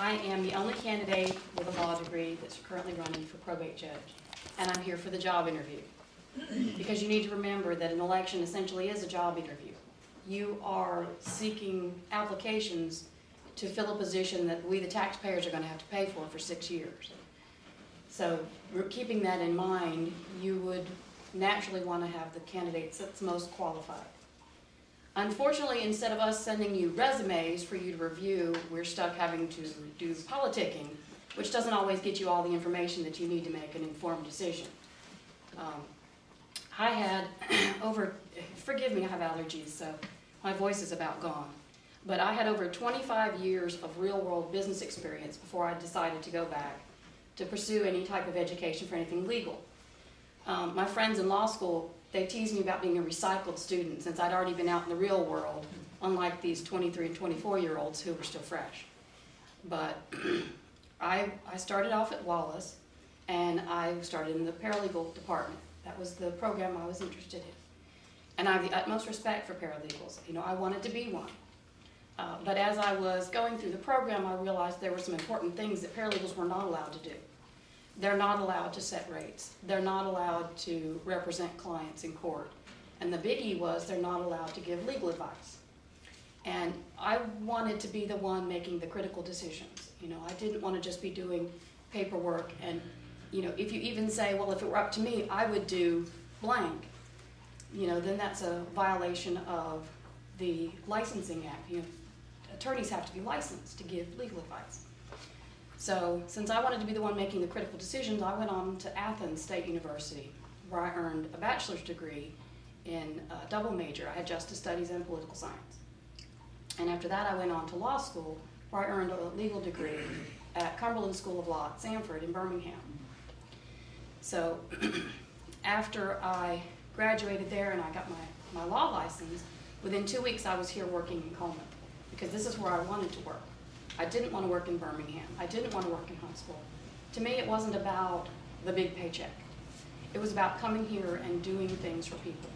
I am the only candidate with a law degree that's currently running for probate judge, and I'm here for the job interview. Because you need to remember that an election essentially is a job interview. You are seeking applications to fill a position that we, the taxpayers, are going to have to pay for 6 years. So keeping that in mind, you would naturally want to have the candidates that's most qualified. Unfortunately, instead of us sending you resumes for you to review, we're stuck having to do politicking, which doesn't always get you all the information that you need to make an informed decision. I had forgive me, I have allergies, so my voice is about gone. But I had over 25 years of real-world business experience before I decided to go back to pursue any type of education for anything legal. My friends in law school, they teased me about being a recycled student since I'd already been out in the real world, unlike these 23 and 24-year-olds who were still fresh. But I started off at Wallace, and I started in the paralegal department. That was the program I was interested in. And I have the utmost respect for paralegals. You know, I wanted to be one. But as I was going through the program, I realized there were some important things that paralegals were not allowed to do. They're not allowed to set rates. They're not allowed to represent clients in court. And the biggie was they're not allowed to give legal advice. And I wanted to be the one making the critical decisions. You know, I didn't want to just be doing paperwork. And, you know, if you even say, well, if it were up to me, I would do blank, you know, then that's a violation of the Licensing Act. You know, attorneys have to be licensed to give legal advice. So since I wanted to be the one making the critical decisions, I went on to Athens State University, where I earned a bachelor's degree in a double major. I had justice studies and political science. And after that, I went on to law school, where I earned a legal degree at Cumberland School of Law at Sanford in Birmingham. So after I graduated there and I got my law license, within 2 weeks I was here working in Coleman, because this is where I wanted to work. I didn't want to work in Birmingham. I didn't want to work in Huntsville. To me, it wasn't about the big paycheck. It was about coming here and doing things for people.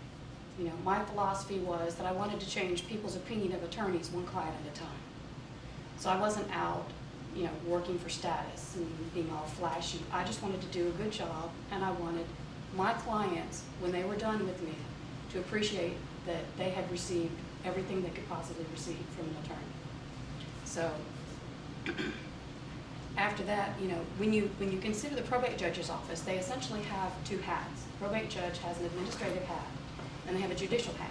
You know, my philosophy was that I wanted to change people's opinion of attorneys one client at a time. So I wasn't out, you know, working for status and being all flashy. I just wanted to do a good job, and I wanted my clients, when they were done with me, to appreciate that they had received everything they could possibly receive from an attorney. So after that, you know, when you consider the probate judge's office, they essentially have two hats. The probate judge has an administrative hat, and they have a judicial hat.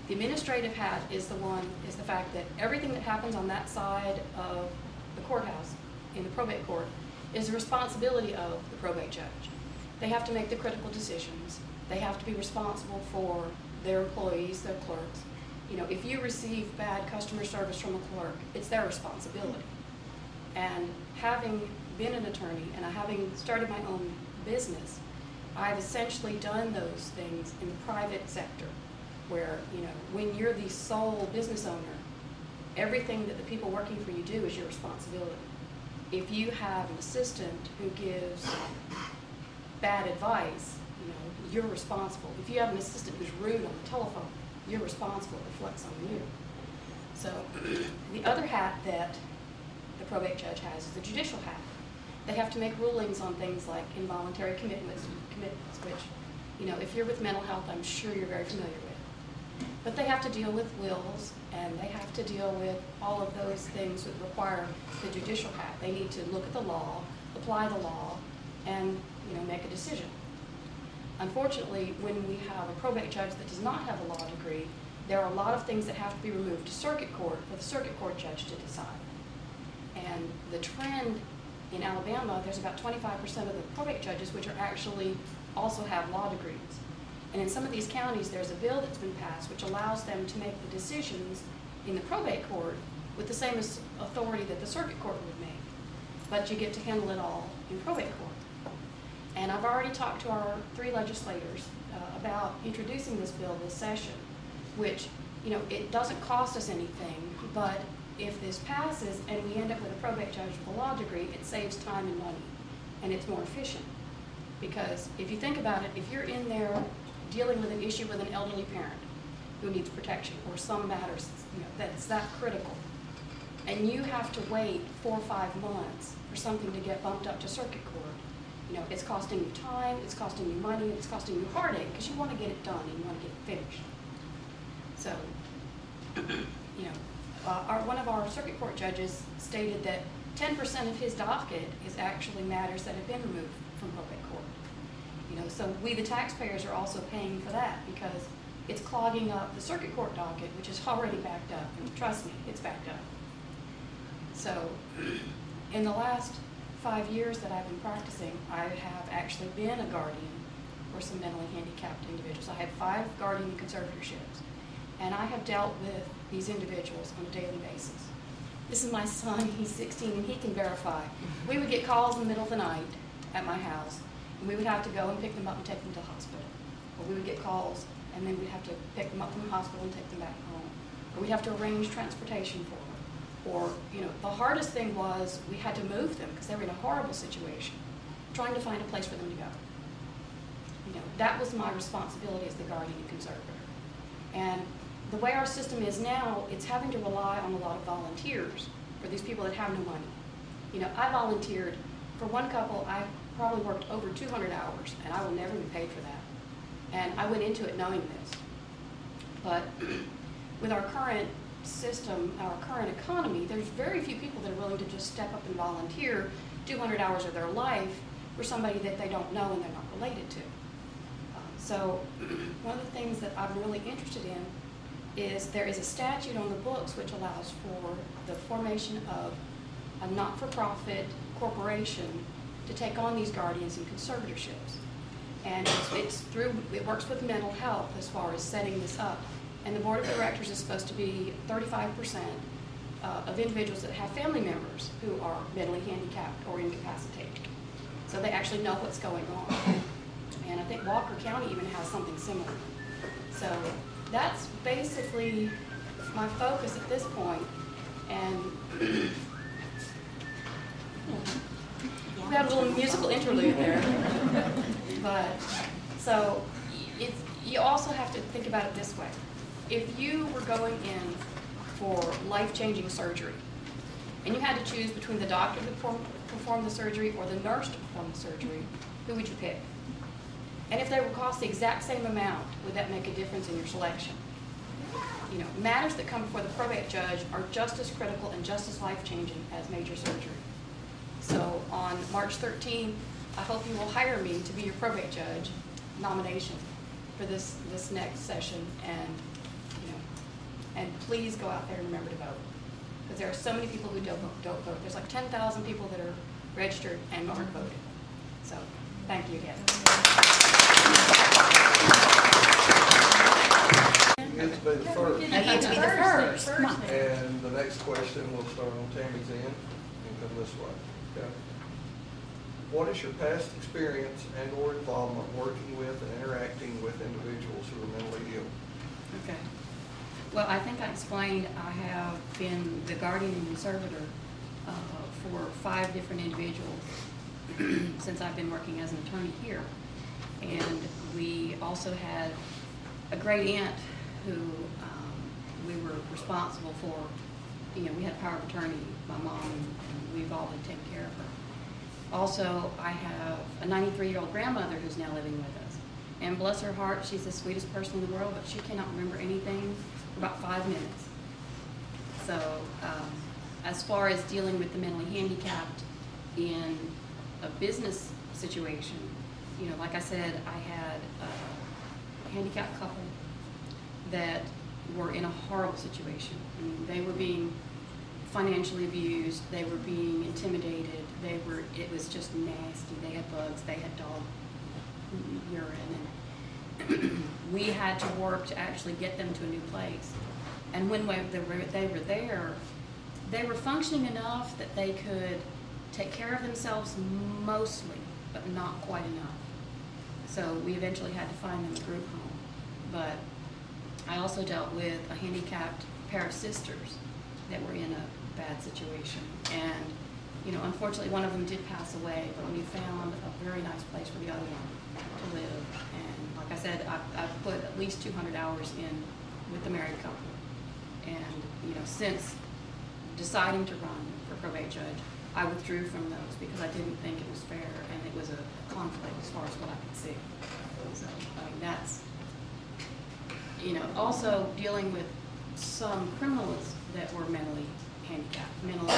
The administrative hat is the fact that everything that happens on that side of the courthouse in the probate court is the responsibility of the probate judge. They have to make the critical decisions. They have to be responsible for their employees, their clerks. You know, if you receive bad customer service from a clerk, it's their responsibility. And having been an attorney and having started my own business, I've essentially done those things in the private sector where, you know, when you're the sole business owner, everything that the people working for you do is your responsibility. If you have an assistant who gives bad advice, you know, you're responsible. If you have an assistant who's rude on the telephone, you're responsible. It reflects on you. So the other hat that the probate judge has is the judicial hat. They have to make rulings on things like involuntary commitments, which, you know, if you're with mental health, I'm sure you're very familiar with. But they have to deal with wills, and they have to deal with all of those things that require the judicial hat. They need to look at the law, apply the law, and, you know, make a decision. Unfortunately, when we have a probate judge that does not have a law degree, there are a lot of things that have to be removed to circuit court for the circuit court judge to decide. And the trend in Alabama, there's about 25% of the probate judges which are actually also have law degrees. And in some of these counties, there's a bill that's been passed which allows them to make the decisions in the probate court with the same authority that the circuit court would make. But you get to handle it all in probate court. And I've already talked to our 3 legislators about introducing this bill this session, which, you know, it doesn't cost us anything, but if this passes and we end up with a probate judge with a law degree, it saves time and money, and it's more efficient. Because if you think about it, if you're in there dealing with an issue with an elderly parent who needs protection or some matters, you know, that's that critical, and you have to wait 4 or 5 months for something to get bumped up to circuit court. You know, it's costing you time, it's costing you money, it's costing you heartache, because you want to get it done and you want to get it finished. So, you know, one of our circuit court judges stated that 10% of his docket is actually matters that have been removed from probate court. You know, so we, the taxpayers, are also paying for that because it's clogging up the circuit court docket, which is already backed up, and trust me, it's backed up. So, in the last 5 years that I've been practicing, I have actually been a guardian for some mentally handicapped individuals. I had 5 guardian conservatorships, and I have dealt with these individuals on a daily basis. This is my son, he's 16, and he can verify. We would get calls in the middle of the night at my house, and we would have to go and pick them up and take them to the hospital. Or we would get calls, and then we'd have to pick them up from the hospital and take them back home. Or we'd have to arrange transportation for them. Or, you know, the hardest thing was we had to move them because they were in a horrible situation, trying to find a place for them to go. You know, that was my responsibility as the guardian and conservator. And the way our system is now, it's having to rely on a lot of volunteers for these people that have no money. You know, I volunteered for one couple. I probably worked over 200 hours, and I will never be paid for that. And I went into it knowing this. But with our current system, our current economy, there's very few people that are willing to just step up and volunteer 200 hours of their life for somebody that they don't know and they're not related to. So one of the things that I'm really interested in is there is a statute on the books which allows for the formation of a not-for-profit corporation to take on these guardians and conservatorships. And it works with mental health as far as setting this up. And the board of directors is supposed to be 35% of individuals that have family members who are mentally handicapped or incapacitated. So they actually know what's going on. And I think Walker County even has something similar. So that's basically my focus at this point. And we had a little musical interlude there. But so you also have to think about it this way. If you were going in for life-changing surgery, and you had to choose between the doctor to perform the surgery or the nurse to perform the surgery, who would you pick? And if they would cost the exact same amount, would that make a difference in your selection? You know, matters that come before the probate judge are just as critical and just as life-changing as major surgery. So on March 13th, I hope you will hire me to be your probate judge nomination for this next session, and and please go out there and remember to vote, because there are so many people who don't vote. There's like 10,000 people that are registered and aren't voted. So thank you again. You get to be the first. You get to be the first. Come on. And the next question will start on Tammy's end and come this way. Okay. What is your past experience and or involvement working with and interacting with individuals who are mentally ill? Okay. Well, I think I explained I have been the guardian and conservator for 5 different individuals since I've been working as an attorney here. And we also had a great aunt who we were responsible for. You know, we had power of attorney, my mom, and we've all been taking care of her. Also, I have a 93-year-old grandmother who's now living with us. And bless her heart, she's the sweetest person in the world, but she cannot remember anything for about 5 minutes. So as far as dealing with the mentally handicapped in a business situation, you know, like I said, I had a handicapped couple that were in a horrible situation. I mean, they were being financially abused, they were being intimidated, it was just nasty. They had bugs, they had dog urine, and we had to work to actually get them to a new place. And when they were there, they were functioning enough that they could take care of themselves mostly, but not quite enough. So we eventually had to find them a group home. But I also dealt with a handicapped pair of sisters that were in a bad situation. And, you know, unfortunately one of them did pass away, but we found a very nice place for the other one to live. And like I said, I've put at least 200 hours in with the married couple. And, you know, since deciding to run for probate judge, I withdrew from those because I didn't think it was fair and it was a conflict as far as what I could see. So, I mean, that's, you know, also dealing with some criminals that were mentally handicapped, mentally,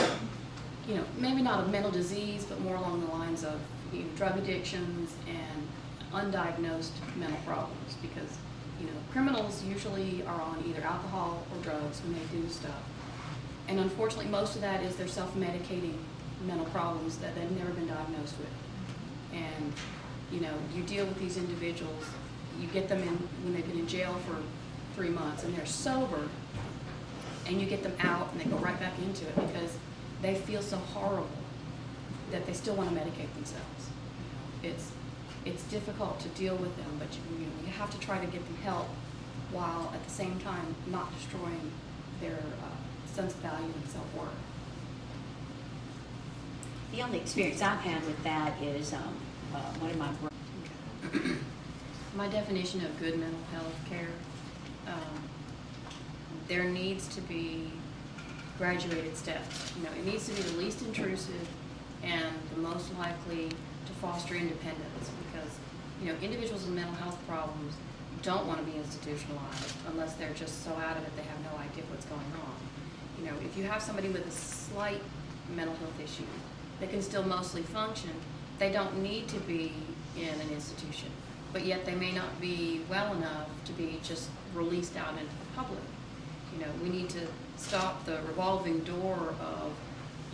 you know, maybe not a mental disease, but more along the lines of, you know, drug addictions and undiagnosed mental problems, because, you know, criminals usually are on either alcohol or drugs when they do stuff. And unfortunately, most of that is they're self-medicating mental problems that they've never been diagnosed with. And, you know, you deal with these individuals, you get them in when they've been in jail for 3 months and they're sober, and you get them out and they go right back into it because they feel so horrible that they still want to medicate themselves. It's difficult to deal with them, but you have to try to get them help while at the same time not destroying their sense of value and self-worth. The only experience I've had with that is one of my My definition of good mental health care, there needs to be graduated steps. You know, it needs to be the least intrusive and the most likely to foster independence, because, you know, individuals with mental health problems don't want to be institutionalized unless they're just so out of it they have no idea what's going on. You know, if you have somebody with a slight mental health issue that can still mostly function, they don't need to be in an institution, but yet they may not be well enough to be just released out into the public. You know, we need to stop the revolving door of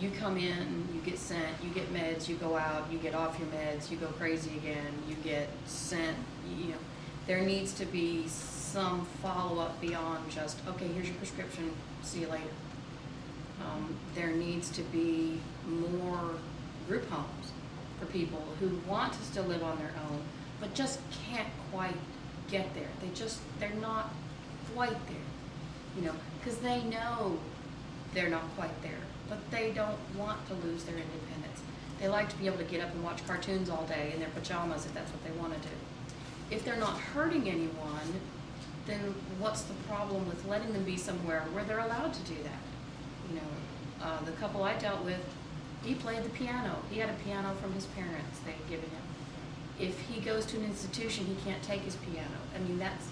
you come in, you get sent, you get meds, you go out, you get off your meds, you go crazy again, you get sent. You know, there needs to be some follow-up beyond just, okay, here's your prescription, see you later. There needs to be more group homes for people who want to still live on their own, but just can't quite get there. They're not quite there, you know, because they know they're not quite there, but they don't want to lose their independence. They like to be able to get up and watch cartoons all day in their pajamas if that's what they want to do. If they're not hurting anyone, then what's the problem with letting them be somewhere where they're allowed to do that? You know, the couple I dealt with, he played the piano. He had a piano from his parents they'd given him. If he goes to an institution, he can't take his piano. I mean, that's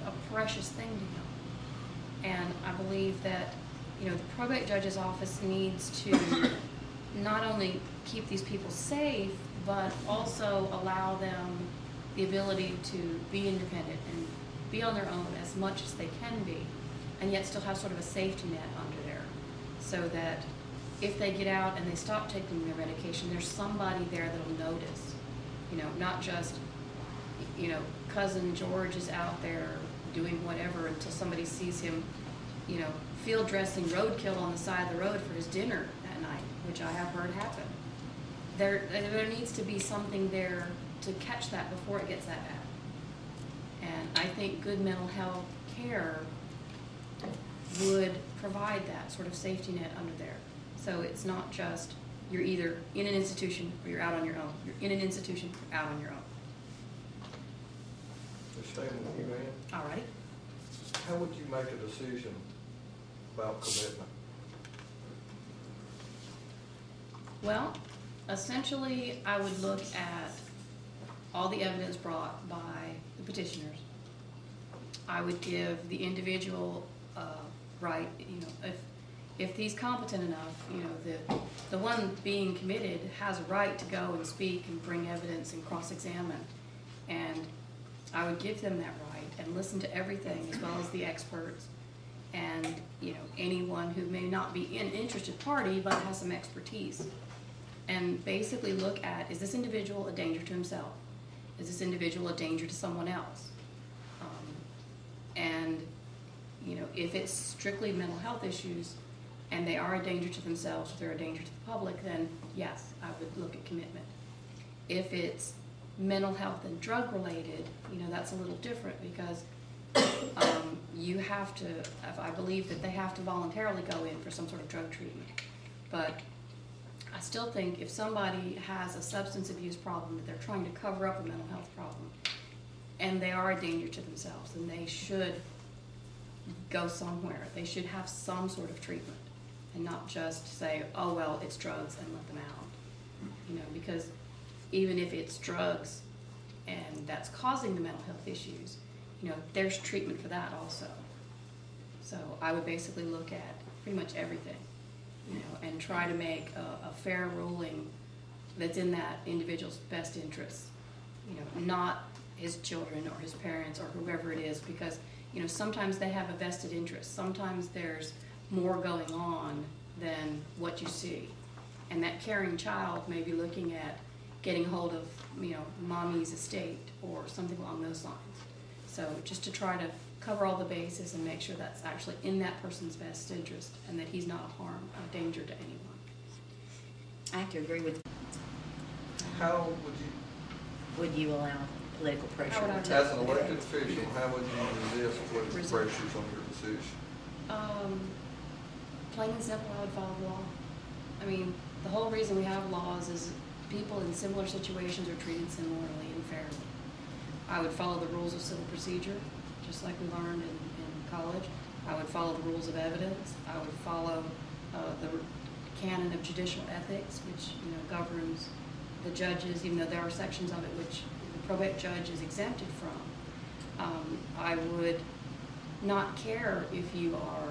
a precious thing to him. And I believe that, you know, the probate judge's office needs to not only keep these people safe, but also allow them the ability to be independent and be on their own as much as they can be, and yet still have sort of a safety net under there, so that if they get out and they stop taking their medication, there's somebody there that'll notice. You know, not just, you know, cousin George is out there doing whatever until somebody sees him, you know, field dressing roadkill on the side of the road for his dinner that night, which I have heard happen. There needs to be something there to catch that before it gets that bad. And I think good mental health care would provide that sort of safety net under there. So it's not just you're either in an institution or you're out on your own. You're in an institution, you're out on your own. Staying with you, Ann. All right. How would you make a decision about commitment? Well, essentially, I would look at all the evidence brought by the petitioners. I would give the individual right, you know, if he's competent enough, you know, the one being committed has a right to go and speak and bring evidence and cross-examine. And I would give them that right and listen to everything as well as the experts and, you know, anyone who may not be an interested party but has some expertise. And basically look at, is this individual a danger to himself? Is this individual a danger to someone else? And, you know, if it's strictly mental health issues and they are a danger to themselves, or they're a danger to the public, then yes, I would look at commitment. If it's mental health and drug related, you know, that's a little different because you have to, I believe that they have to voluntarily go in for some sort of drug treatment. But I still think if somebody has a substance abuse problem that they're trying to cover up a mental health problem and they are a danger to themselves, then they should go somewhere. They should have some sort of treatment. and not just say, oh, well, it's drugs and let them out. You know, because even if it's drugs and that's causing the mental health issues, you know, there's treatment for that also. So I would basically look at pretty much everything, you know, and try to make a fair ruling that's in that individual's best interest, you know, not his children or his parents or whoever it is, because, you know, sometimes they have a vested interest. Sometimes there's more going on than what you see. And that caring child may be looking at getting hold of, you know, mommy's estate or something along those lines. So just to try to cover all the bases and make sure that's actually in that person's best interest and that he's not a harm or danger to anyone. I have to agree with. How would you allow political pressure? How would I you, as an elected official, how would you resist political pressures on your decision? Plain and simple, I would follow the law. I mean, the whole reason we have laws is people in similar situations are treated similarly and fairly. I would follow the rules of civil procedure, just like we learned in college. I would follow the rules of evidence. I would follow the canon of judicial ethics, which, you know, governs the judges, even though there are sections of it which the probate judge is exempted from. I would not care if you are,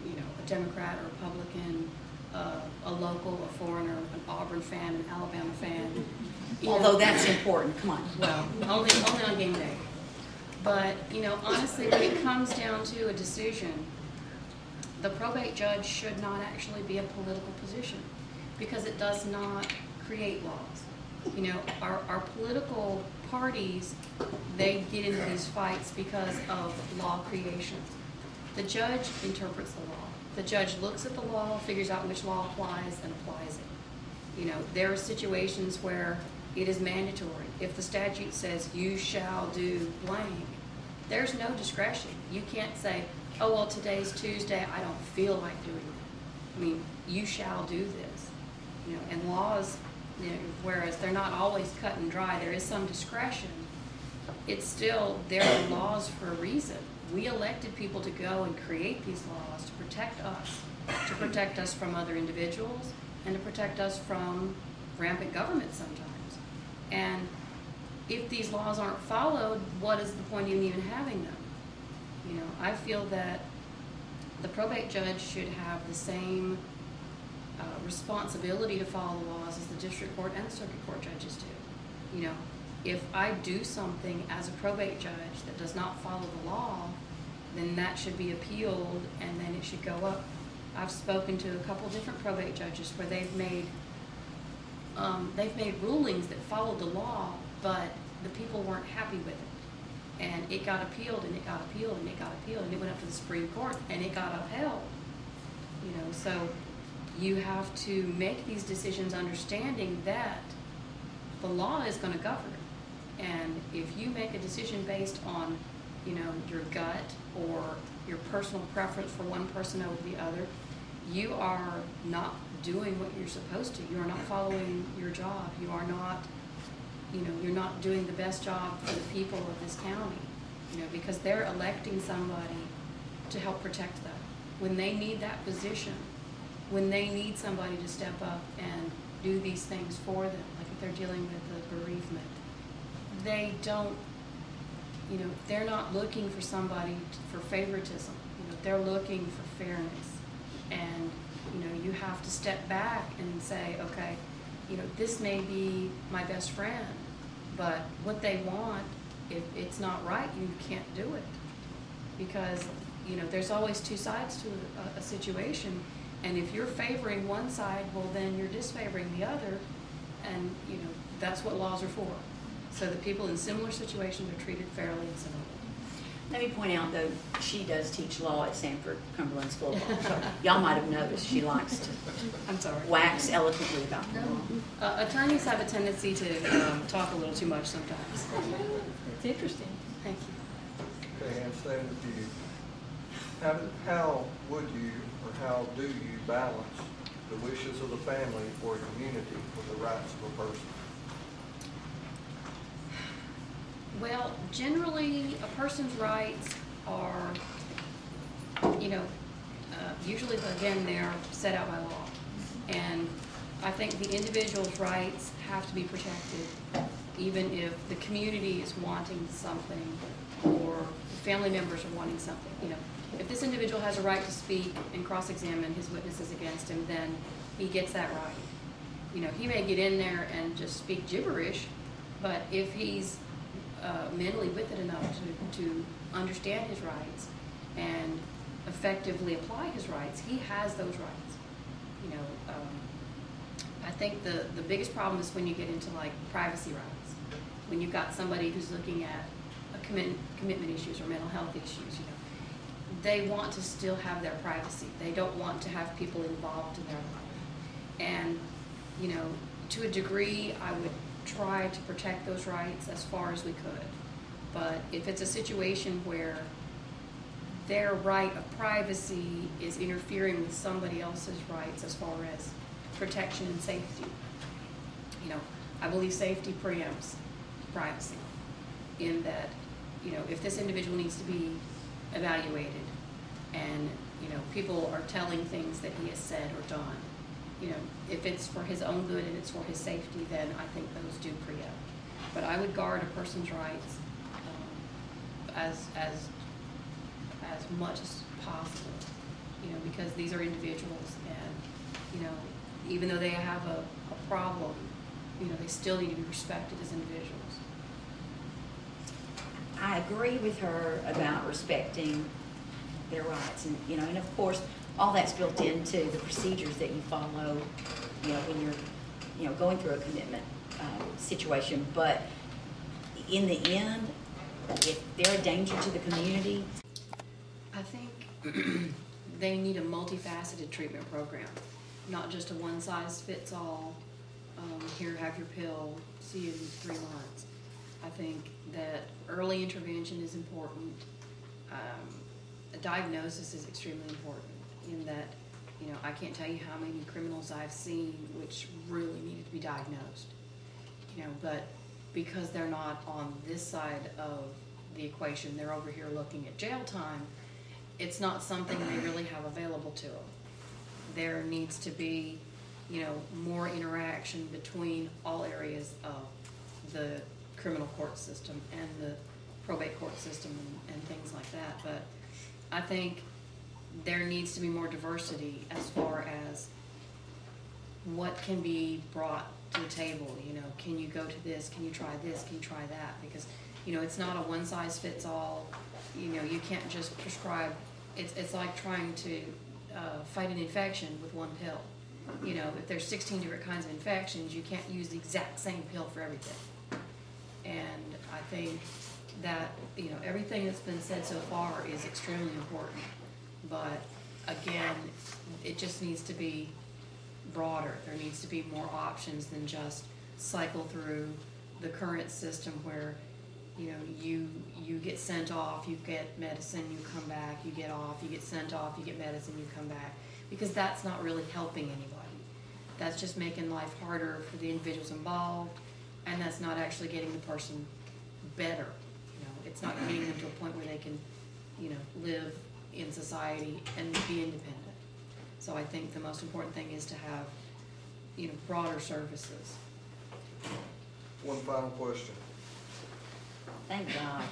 you know, a Democrat or Republican, a local, a foreigner, an Auburn fan, an Alabama fan. Although that's important, come on. Well, only on game day. But, you know, honestly, when it comes down to a decision, the probate judge should not actually be a political position because it does not create laws. You know, our political parties, they get into these fights because of law creation. The judge interprets the law. The judge looks at the law, figures out which law applies, and applies it. You know, there are situations where it is mandatory. If the statute says you shall do blank, there's no discretion. You can't say, oh, well, today's Tuesday, I don't feel like doing it. I mean, you shall do this. You know, and laws, you know, whereas they're not always cut and dry, there is some discretion. It's still, there are laws for a reason. We elected people to go and create these laws to protect us from other individuals, and to protect us from rampant government sometimes. And if these laws aren't followed, what is the point in even having them? You know, I feel that the probate judge should have the same responsibility to follow the laws as the district court and the circuit court judges do. You know, if I do something as a probate judge that does not follow the law, then that should be appealed and then it should go up. I've spoken to a couple different probate judges where they've made rulings that followed the law, but the people weren't happy with it. And it got appealed, and it got appealed, and it got appealed, and it went up to the Supreme Court, and it got upheld. You know, so you have to make these decisions understanding that the law is going to govern. And if you make a decision based on, you know, your gut or your personal preference for one person over the other, you are not doing what you're supposed to. You are not following your job. You are not, you know, you're not doing the best job for the people of this county, you know, because they're electing somebody to help protect them. When they need that position, when they need somebody to step up and do these things for them, like if they're dealing with the bereavement, they don't, you know, they're not looking for somebody for favoritism. You know, they're looking for fairness. And, you know, you have to step back and say, okay, you know, this may be my best friend, but what they want, if it's not right, you can't do it. Because, you know, there's always two sides to a situation. And if you're favoring one side, well, then you're disfavoring the other. And, you know, that's what laws are for. So that people in similar situations are treated fairly and similarly. Let me point out, though, she does teach law at Sanford Cumberland School of Law. So y'all might have noticed she likes to wax eloquently about the law. Attorneys have a tendency to talk a little too much sometimes. It's interesting. Thank you. Okay, and staying with you. How would you, or how do you balance the wishes of the family or community with the rights of a person? Well, generally, a person's rights are, you know, usually, again, they're set out by law. And I think the individual's rights have to be protected, even if the community is wanting something or family members are wanting something. You know, if this individual has a right to speak and cross-examine his witnesses against him, then he gets that right. You know, he may get in there and just speak gibberish, but if he's mentally with it enough to understand his rights and effectively apply his rights, he has those rights. You know, I think the biggest problem is when you get into like privacy rights, when you've got somebody who's looking at commitment issues or mental health issues. You know, they want to still have their privacy. They don't want to have people involved in their life. And you know, to a degree, I would try to protect those rights as far as we could. But if it's a situation where their right of privacy is interfering with somebody else's rights as far as protection and safety, you know, I believe safety preempts privacy in that, you know, if this individual needs to be evaluated and, you know, people are telling things that he has said or done, you know, if it's for his own good and it's for his safety, then I think those do preempt. But I would guard a person's rights as much as possible, you know, because these are individuals, and you know, even though they have a problem, you know, they still need to be respected as individuals. I agree with her about respecting their rights, and you know, and of course, all that's built into the procedures that you follow, you know, when you're, you know, going through a commitment situation. But in the end, if they're a danger to the community, I think they need a multifaceted treatment program, not just a one-size-fits-all. Here, have your pill. See you in 3 months. I think that early intervention is important. A diagnosis is extremely important. In that, you know, I can't tell you how many criminals I've seen which really needed to be diagnosed. You know, but because they're not on this side of the equation, they're over here looking at jail time, it's not something they really have available to them. There needs to be, you know, more interaction between all areas of the criminal court system and the probate court system and things like that. But I think there needs to be more diversity as far as what can be brought to the table. You know, can you go to this? Can you try this? Can you try that? Because, you know, it's not a one-size-fits-all. You know, you can't just prescribe. It's like trying to fight an infection with one pill. You know, if there's 16 different kinds of infections, you can't use the exact same pill for everything. And I think that, you know, everything that's been said so far is extremely important. But again, it just needs to be broader. There needs to be more options than just cycle through the current system where, you know, you get sent off, you get medicine, you come back, you get off, you get sent off, you get medicine, you come back. Because that's not really helping anybody. That's just making life harder for the individuals involved, and that's not actually getting the person better. You know, it's not getting them to a point where they can, you know, live in society and be independent. So I think the most important thing is to have, you know, broader services. One final question. thank God.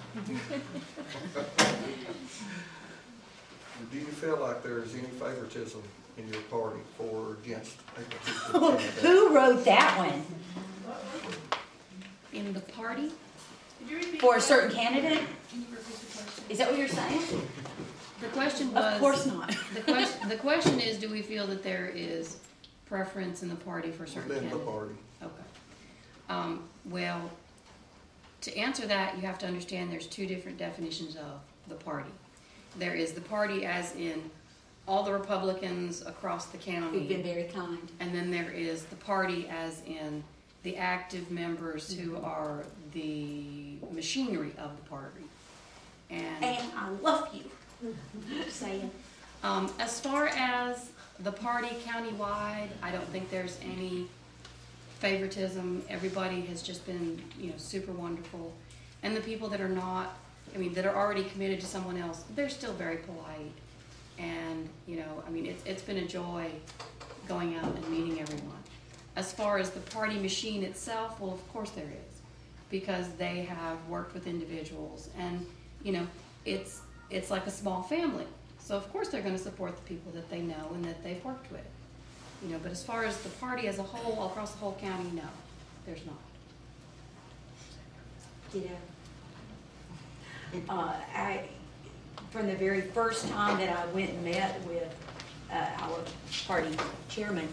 Do you feel like there's any favoritism in your party for or against a particular candidate? Who wrote that one? In the party? For a certain candidate? Is that what you're saying? The question was... Of course not. The question is, do we feel that there is preference in the party for a certain Within candidate? the party. Okay. Well, to answer that, you have to understand there's two different definitions of the party. There is the party as in all the Republicans across the county. Who've been very kind. And then there is the party as in the active members who are the machinery of the party. And I love you. Just saying. As far as the party countywide, I don't think there's any favoritism. Everybody has just been, you know, super wonderful. And the people that are not, I mean, that are already committed to someone else, they're still very polite. And, you know, I mean, it's been a joy going out and meeting everyone. As far as the party machine itself, well, of course there is, because they have worked with individuals, and, you know, it's like a small family. So of course they're gonna support the people that they know and that they've worked with. You know, but as far as the party as a whole, all across the whole county, no, there's not. Ditto. From the very first time that I went and met with our party chairman,